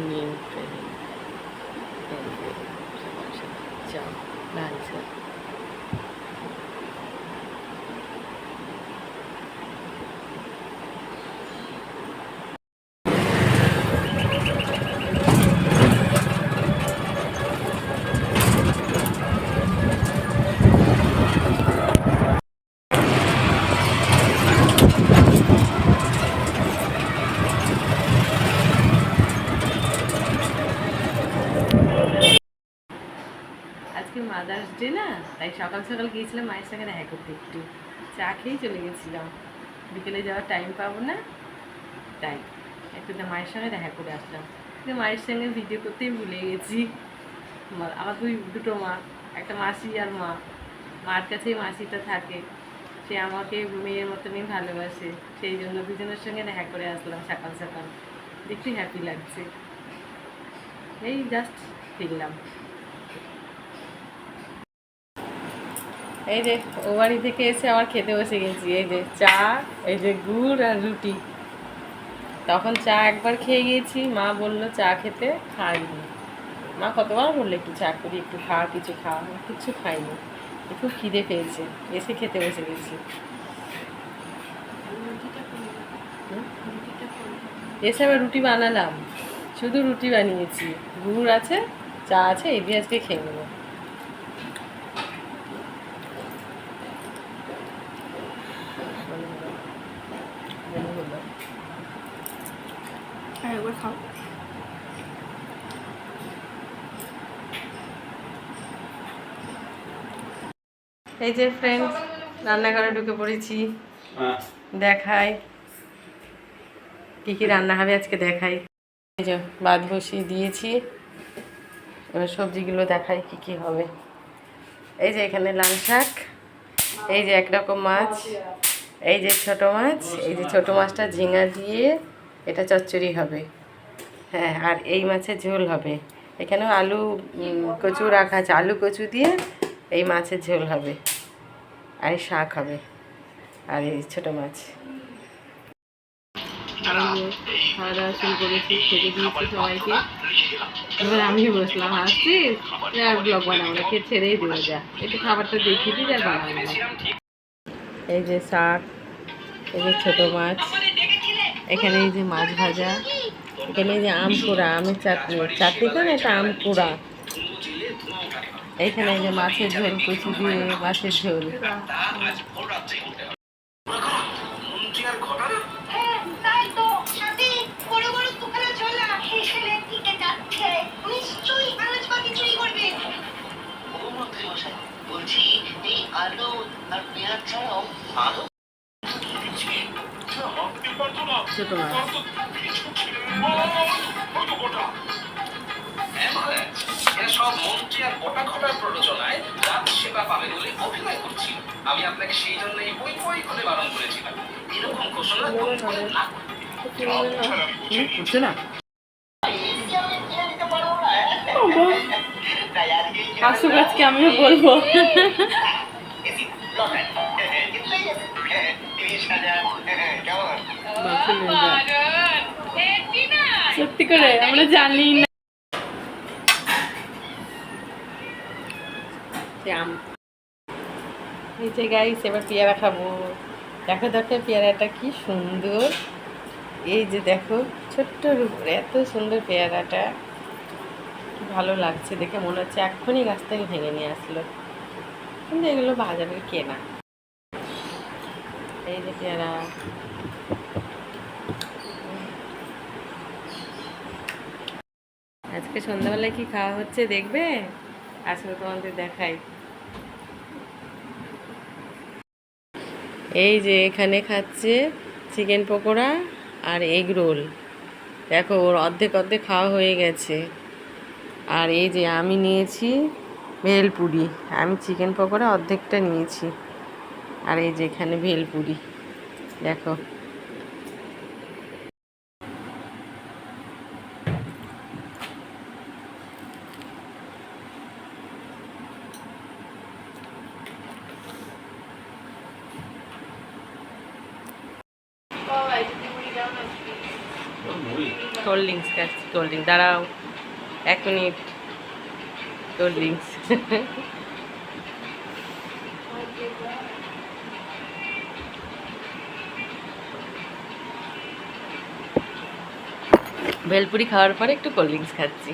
Morning চা লাল চা। আজকে মাদার্স ডে না, তাই সকাল সকাল গিয়েছিলাম মায়ের সঙ্গে দেখা করতে, একটু চা খেয়েই চলে গেছিলাম। বিকেলে যাওয়ার টাইম পাবো না, তাই একটু মায়ের সঙ্গে দেখা করে আসলাম। কিন্তু মায়ের সঙ্গে ভিডিও করতেই ভুলে গেছি। আমার দুটো মা, একটা মাসি আর মা। মার কাছেই মাসিটা থাকে, সে আমাকে মেয়ের মতনই ভালোবাসে, সেই জন্য দুজনের সঙ্গে দেখা করে আসলাম সকাল সকাল। দেখতে হ্যাপি লাগছে। এই জাস্ট ফিরলাম। এই যে ও বাড়ি থেকে এসে আবার খেতে বসে গেছি। এই যে চা, এই যে গুড় আর রুটি। তখন চা একবার খেয়ে গিয়েছি, মা বললো চা খেতে, খাইনি। মা কতবার বললো একটু চা করি, একটু খাওয়া, কিছু খাওয়া, কিচ্ছু খাইনি। একটু খিদে পেয়েছে, এসে খেতে বসে গেছি। এসে আবার রুটি বানালাম, শুধু রুটি বানিয়েছি, গুড় আছে, চা আছে, এই দিয়ে আজকে খেয়ে নেবো। খাও। এই যে ফ্রেন্ডস, রান্নাঘরে ঢুকে পড়েছি। দেখাই কি কি রান্না হবে আজকে, দেখাই। এই যে ভাত বসিয়ে দিয়েছি, এবার সবজিগুলো দেখাই কি কি হবে। এই যে এখানে লাল শাক, এই যে একরকম মাছ, এই যে ছোট মাছ, এই যে ছোট মাছটা ঝিঙা দিয়ে এটা চচ্চড়ি হবে। হ্যাঁ, আর এই মাছের ঝোল হবে। এখানেও আলু কচু রাখা আছে, আলু কচু দিয়ে এই মাছের ঝোল হবে, আর এই শাক হবে, আর এই ছোটো মাছ। খাওয়া দাওয়া শুরু করেছি, খেতে দিয়েছি সবাইকে। এবার আমি বসলাম, আসছি আর ব্লগ বানাবো না, খেয়ে ছেড়েই দেবো, যা একটু খাবারটা দেখিয়ে দিই আর বানাবো না। এই যে শাক, এই যে ছোটো মাছ, এখানে এই যে মাছ ভাজা, এখানে এই যে আম পোড়া, আমের চাটনি, চাটনি তো না, এটা আম পোড়া। এইখানে এই যে মাছের ঝোল, কচু দিয়ে মাছের ঝোল। ছোট মাছ। সব মন্ত্রী আর গোটা ঘটার প্ররোচনায় রাত সেবা পাবে বলে অভিনয় করছি। আমি আপনাকে সেই জন্যই বই বই করে বারণ করেছিলাম, এরকম ঘোষণা না করছে না। আসুক আজকে আমিও বলবো। সত্যি করে আমরা জানি না। এই যে গাইস, এবার পেয়ারা খাবো। দেখো দেখো পেয়ারাটা কি সুন্দর, এই যে দেখো ছোট্টর উপরে এত সুন্দর পেয়ারাটা, কি ভালো লাগছে দেখে, মনে হচ্ছে এক্ষুনি গাছ থেকে ভেঙে নিয়ে আসলো, কিন্তু এগুলো বাজারের কেনা। এই যে পেয়ারা, আজকে সন্ধ্যাবেলায় কি খাওয়া হচ্ছে দেখবে, আসলে তোমাদের দেখাই। এই যে এখানে খাচ্ছে চিকেন পকোড়া আর এগ রোল, দেখো ওর অর্ধেক অর্ধেক খাওয়া হয়ে গেছে। আর এই যে আমি নিয়েছি ভেলপুরি, আমি চিকেন পকোড়া অর্ধেকটা নিয়েছি, আর এই যে এখানে ভেলপুরি, দেখো। কোল্ড ড্রিঙ্কস খাচ্ছি। কোল্ড ড্রিঙ্ক দাঁড়াও 1 মিনিট। কোল্ড ড্রিঙ্কস ভেলপুরি খাওয়ার পরে একটু কোল্ড ড্রিঙ্কস খাচ্ছি।